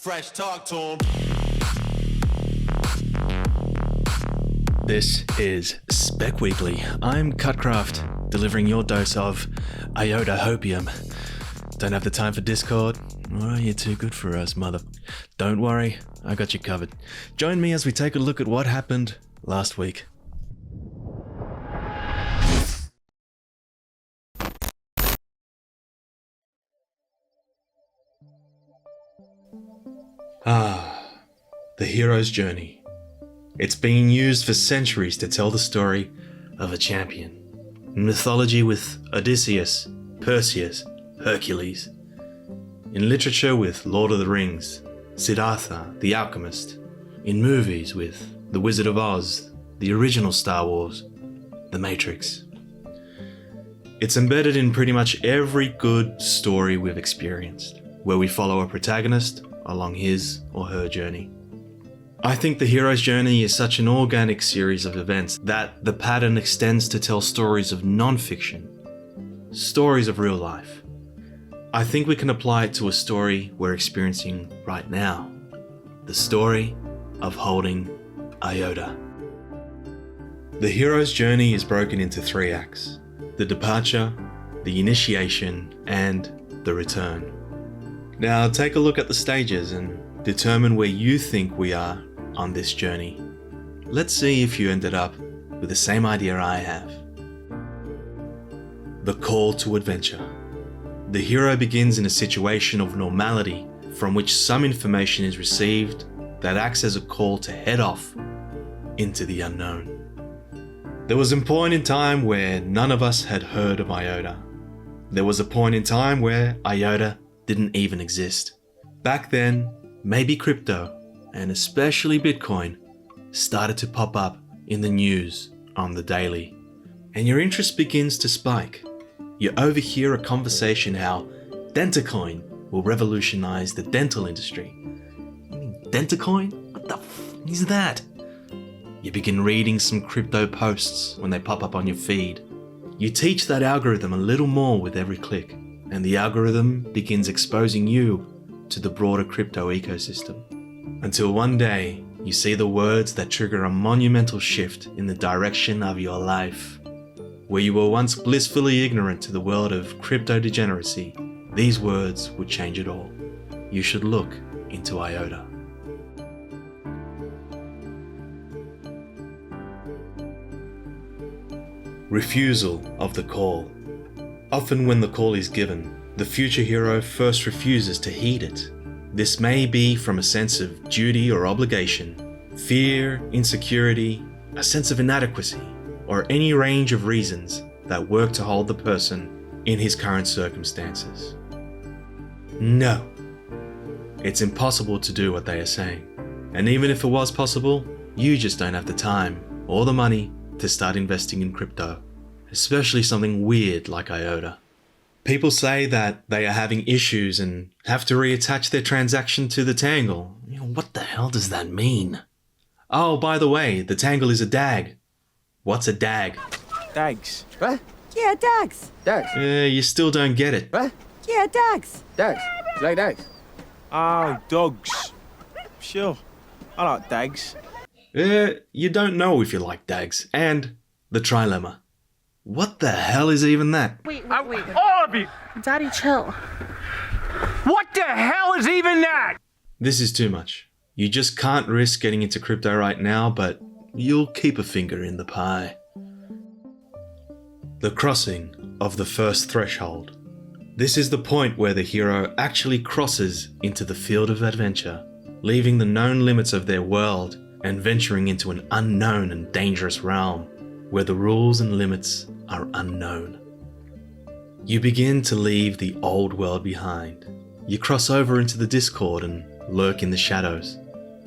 fresh, talk to him. This is Spec Weekly. I'm Cutcraft, delivering your dose of IOTA hopium. Don't have the time for Discord? Oh, you're too good for us, mother. Don't worry, I got you covered. Join me as we take a look at what happened last week. The hero's journey. It's been used for centuries to tell the story of a champion. In mythology with Odysseus, Perseus, Hercules. In literature with Lord of the Rings, Siddhartha, the Alchemist. In movies with The Wizard of Oz, the original Star Wars, The Matrix. It's embedded in pretty much every good story we've experienced, where we follow a protagonist along his or her journey. I think the hero's journey is such an organic series of events that the pattern extends to tell stories of non-fiction, stories of real life. I think we can apply it to a story we're experiencing right now, the story of holding IOTA. The hero's journey is broken into 3 acts: the departure, the initiation, and the return. Now take a look at the stages and determine where you think we are on this journey. Let's see if you ended up with the same idea I have. The call to adventure. The hero begins in a situation of normality from which some information is received that acts as a call to head off into the unknown. There was a point in time where none of us had heard of IOTA. There was a point in time where IOTA didn't even exist. Back then, maybe crypto, and especially Bitcoin, started to pop up in the news on the daily. And your interest begins to spike. You overhear a conversation how Dentacoin will revolutionize the dental industry. You mean Dentacoin? What the f is that? You begin reading some crypto posts when they pop up on your feed. You teach that algorithm a little more with every click, and the algorithm begins exposing you to the broader crypto ecosystem. Until one day, you see the words that trigger a monumental shift in the direction of your life. Where you were once blissfully ignorant to the world of crypto degeneracy, these words would change it all. You should look into IOTA. Refusal of the call. Often when the call is given, the future hero first refuses to heed it. This may be from a sense of duty or obligation, fear, insecurity, a sense of inadequacy, or any range of reasons that work to hold the person in his current circumstances. No, it's impossible to do what they are saying. And even if it was possible, you just don't have the time or the money to start investing in crypto, especially something weird like IOTA. People say that they are having issues and have to reattach their transaction to the Tangle. What the hell does that mean? Oh, by the way, the Tangle is a DAG. What's a DAG? Dags. What? Yeah, dags. Dags. You still don't get it. What? Yeah, dags. Dags. You like dags? Oh, dogs. Sure. I like dags. You don't know if you like DAGs. And the trilemma. What the hell is even that? Wait. All of you! Daddy, chill. What the hell is even that? This is too much. You just can't risk getting into crypto right now, but you'll keep a finger in the pie. The crossing of the first threshold. This is the point where the hero actually crosses into the field of adventure, leaving the known limits of their world and venturing into an unknown and dangerous realm where the rules and limits are unknown. You begin to leave the old world behind. You cross over into the Discord and lurk in the shadows.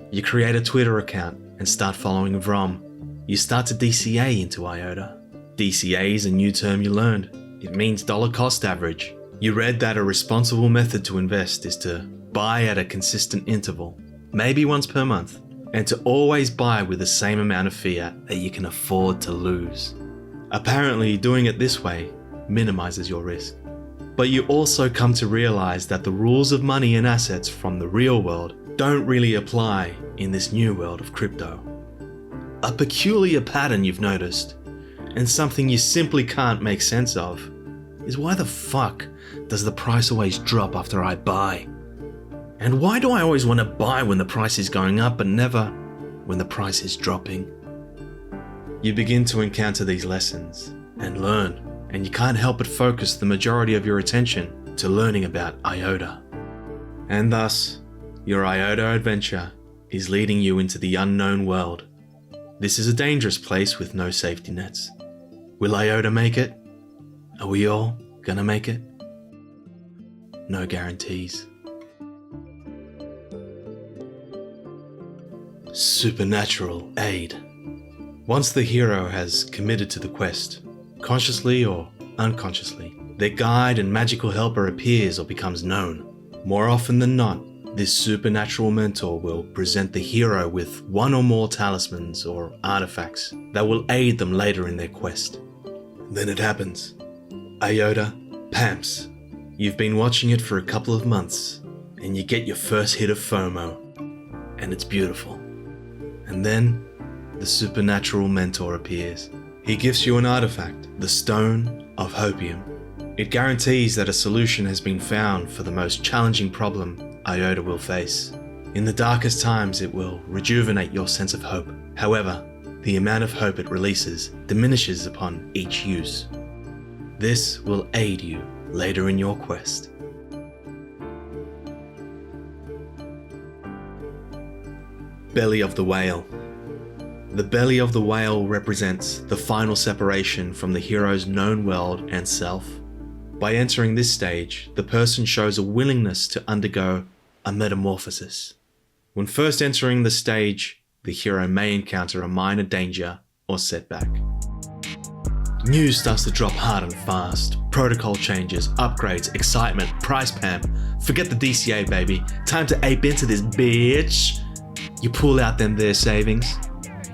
You create a Twitter account and start following Vrom. You start to DCA into IOTA. DCA is a new term you learned. It means dollar cost average. You read that a responsible method to invest is to buy at a consistent interval, maybe once per month, and to always buy with the same amount of fiat that you can afford to lose. Apparently, doing it this way minimizes your risk. But you also come to realize that the rules of money and assets from the real world don't really apply in this new world of crypto. A peculiar pattern you've noticed, and something you simply can't make sense of, is why the fuck does the price always drop after I buy? And why do I always want to buy when the price is going up but never when the price is dropping? You begin to encounter these lessons and learn, and you can't help but focus the majority of your attention to learning about IOTA. And thus, your IOTA adventure is leading you into the unknown world. This is a dangerous place with no safety nets. Will IOTA make it? Are we all gonna make it? No guarantees. Supernatural aid. Once the hero has committed to the quest, consciously or unconsciously, their guide and magical helper appears or becomes known. More often than not, this supernatural mentor will present the hero with one or more talismans or artifacts that will aid them later in their quest. Then it happens. IOTA pamps. You've been watching it for a couple of months, and you get your first hit of FOMO, and it's beautiful. And then, the supernatural mentor appears. He gives you an artifact, the Stone of Hopium. It guarantees that a solution has been found for the most challenging problem IOTA will face. In the darkest times, it will rejuvenate your sense of hope. However, the amount of hope it releases diminishes upon each use. This will aid you later in your quest. Belly of the Whale. The belly of the whale represents the final separation from the hero's known world and self. By entering this stage, the person shows a willingness to undergo a metamorphosis. When first entering the stage, the hero may encounter a minor danger or setback. News starts to drop hard and fast. Protocol changes, upgrades, excitement, price pam. Forget the DCA, baby. Time to ape into this bitch. You pull out them there savings.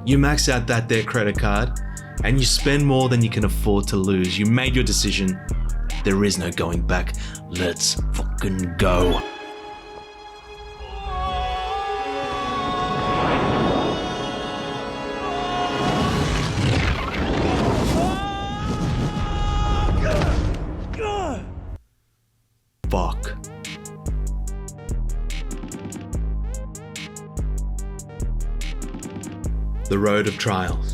You max out that there credit card. And you spend more than you can afford to lose. You made your decision. There is no going back. Let's fucking go. Fuck. The Road of Trials.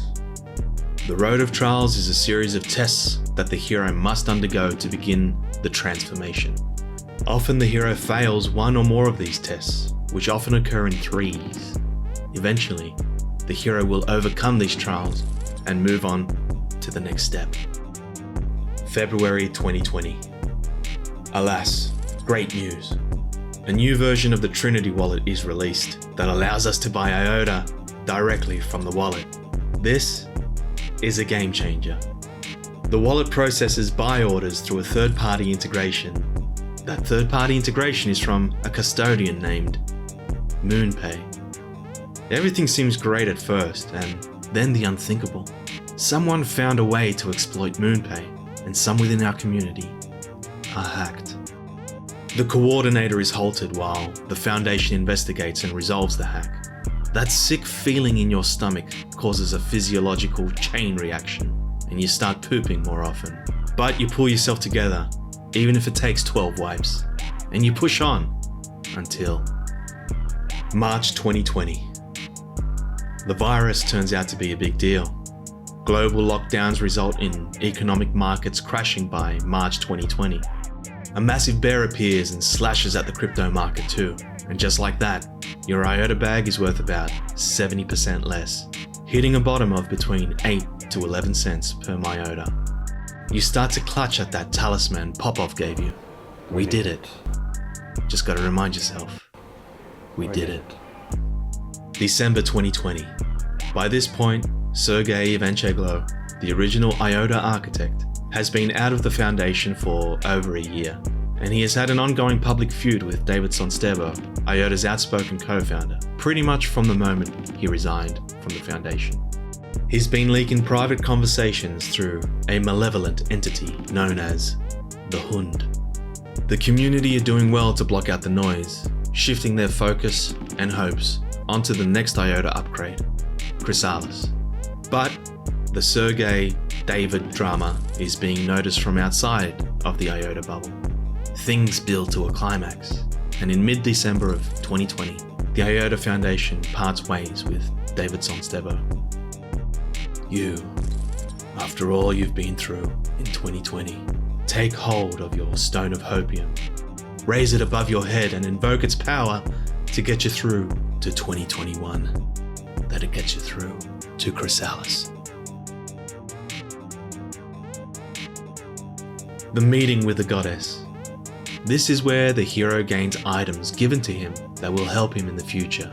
The Road of Trials is a series of tests that the hero must undergo to begin the transformation. Often the hero fails one or more of these tests, which often occur in threes. Eventually, the hero will overcome these trials and move on to the next step. February 2020. Alas, great news. A new version of the Trinity wallet is released that allows us to buy IOTA directly from the wallet. This is a game changer. The wallet processes buy orders through a third-party integration. That third-party integration is from a custodian named MoonPay. Everything seems great at first, and then the unthinkable. Someone found a way to exploit MoonPay, and some within our community are hacked. The coordinator is halted while the Foundation investigates and resolves the hack. That sick feeling in your stomach causes a physiological chain reaction, and you start pooping more often. But you pull yourself together, even if it takes 12 wipes, and you push on until March 2020. The virus turns out to be a big deal. Global lockdowns result in economic markets crashing by March 2020. A massive bear appears and slashes at the crypto market too, and just like that, your IOTA bag is worth about 70% less, hitting a bottom of between 8 to 11 cents per IOTA. You start to clutch at that talisman Popov gave you. We did it. Just gotta remind yourself, we did it. December 2020. By this point, Sergey Ivancheglo, the original IOTA architect, has been out of the Foundation for over a year, and he has had an ongoing public feud with David Sonstevo, IOTA's outspoken co-founder, pretty much from the moment he resigned from the Foundation. He's been leaking private conversations through a malevolent entity known as the Hund. The community are doing well to block out the noise, shifting their focus and hopes onto the next IOTA upgrade, Chrysalis. But the Sergei David drama is being noticed from outside of the IOTA bubble. Things build to a climax, and in mid-December of 2020, the IOTA Foundation parts ways with David Sonstevo. You, after all you've been through in 2020, take hold of your stone of hopium, raise it above your head and invoke its power to get you through to 2021. That it gets you through to Chrysalis. The meeting with the goddess. This is where the hero gains items given to him that will help him in the future.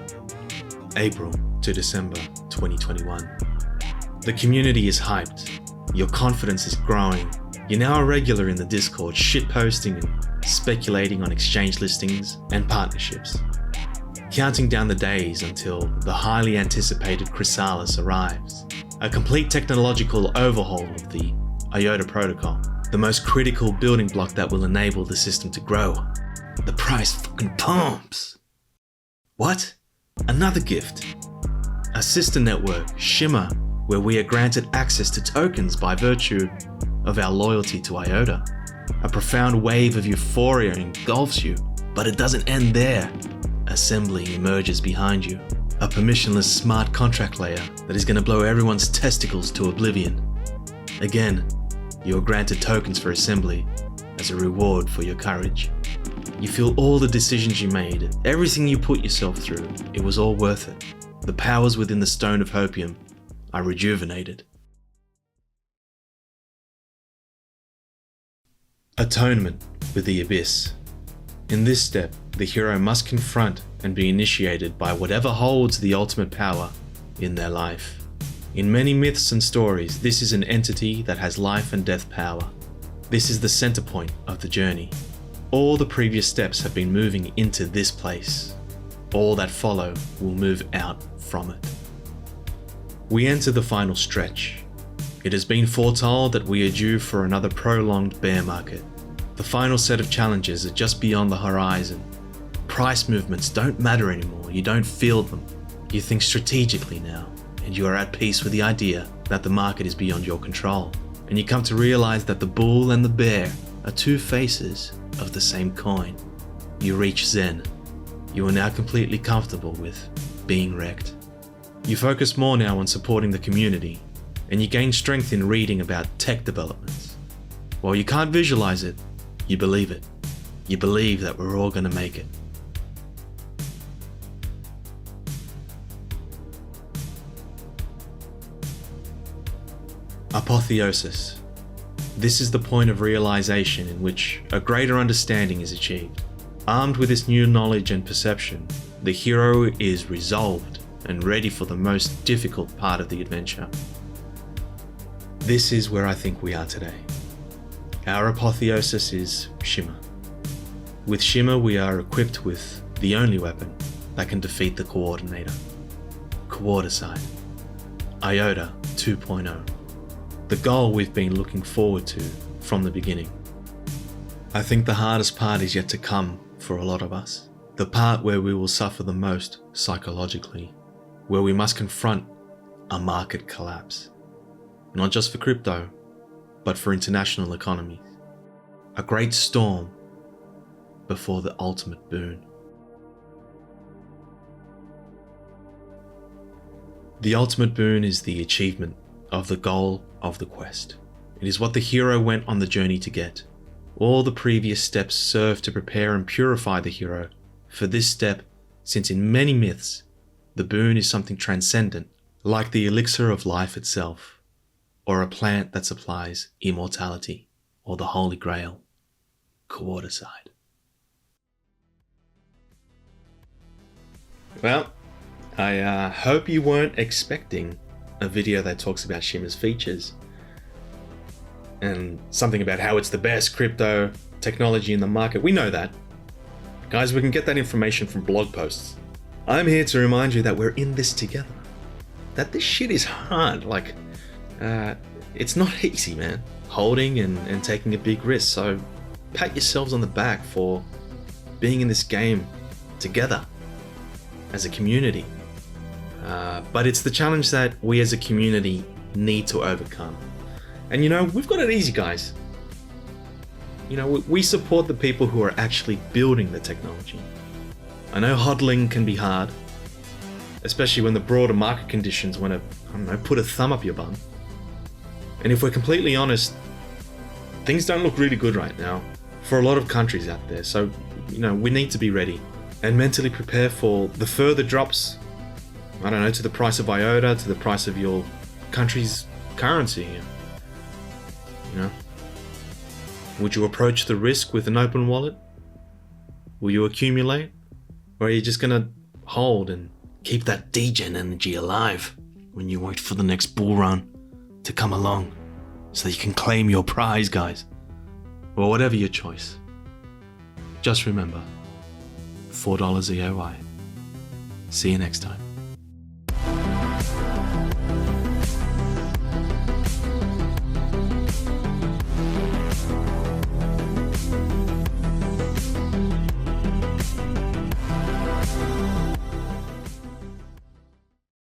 April to December 2021. The community is hyped. Your confidence is growing. You're now a regular in the Discord, shitposting and speculating on exchange listings and partnerships. Counting down the days until the highly anticipated Chrysalis arrives. A complete technological overhaul of the IOTA protocol. The most critical building block that will enable the system to grow. The price fucking pumps. What? Another gift. A sister network, Shimmer, where we are granted access to tokens by virtue of our loyalty to IOTA. A profound wave of euphoria engulfs you, but it doesn't end there. Assembly emerges behind you. A permissionless smart contract layer that is going to blow everyone's testicles to oblivion. Again, you are granted tokens for assembly as a reward for your courage. You feel all the decisions you made, everything you put yourself through, it was all worth it. The powers within the stone of hopium are rejuvenated. Atonement with the Abyss. In this step, the hero must confront and be initiated by whatever holds the ultimate power in their life. In many myths and stories, this is an entity that has life and death power. This is the center point of the journey. All the previous steps have been moving into this place. All that follow will move out from it. We enter the final stretch. It has been foretold that we are due for another prolonged bear market. The final set of challenges are just beyond the horizon. Price movements don't matter anymore. You don't feel them. You think strategically now. And you are at peace with the idea that the market is beyond your control. And you come to realize that the bull and the bear are two faces of the same coin. You reach Zen. You are now completely comfortable with being wrecked. You focus more now on supporting the community, and you gain strength in reading about tech developments. While you can't visualize it, you believe it. You believe that we're all going to make it. Apotheosis. This is the point of realization in which a greater understanding is achieved. Armed with this new knowledge and perception, the hero is resolved and ready for the most difficult part of the adventure. This is where I think we are today. Our apotheosis is Shimmer. With Shimmer, we are equipped with the only weapon that can defeat the Coordinator. Coordicide. IOTA 2.0. The goal we've been looking forward to from the beginning. I think the hardest part is yet to come for a lot of us. The part where we will suffer the most psychologically, where we must confront a market collapse. Not just for crypto, but for international economies. A great storm before the ultimate boon. The ultimate boon is the achievement of the goal of the quest. It is what the hero went on the journey to get. All the previous steps serve to prepare and purify the hero for this step, since in many myths, the boon is something transcendent, like the elixir of life itself, or a plant that supplies immortality, or the Holy Grail, Coordicide. Well, I hope you weren't expecting a video that talks about Shimmer's features and something about how it's the best crypto technology in the market. We know that. Guys, we can get that information from blog posts. I'm here to remind you that we're in this together. That this shit is hard. Like, it's not easy, man. Holding and taking a big risk. So pat yourselves on the back for being in this game together as a community. But it's the challenge that we as a community need to overcome. And we've got it easy, guys. We support the people who are actually building the technology. I know hodling can be hard, especially when the broader market conditions want to, put a thumb up your bum. And if we're completely honest, things don't look really good right now for a lot of countries out there. So, we need to be ready and mentally prepare for the further drops, to the price of IOTA, to the price of your country's currency. Would you approach the risk with an open wallet? Will you accumulate? Or are you just going to hold and keep that degen energy alive when you wait for the next bull run to come along so that you can claim your prize, guys? Or whatever your choice. Just remember, $4 EOI. See you next time.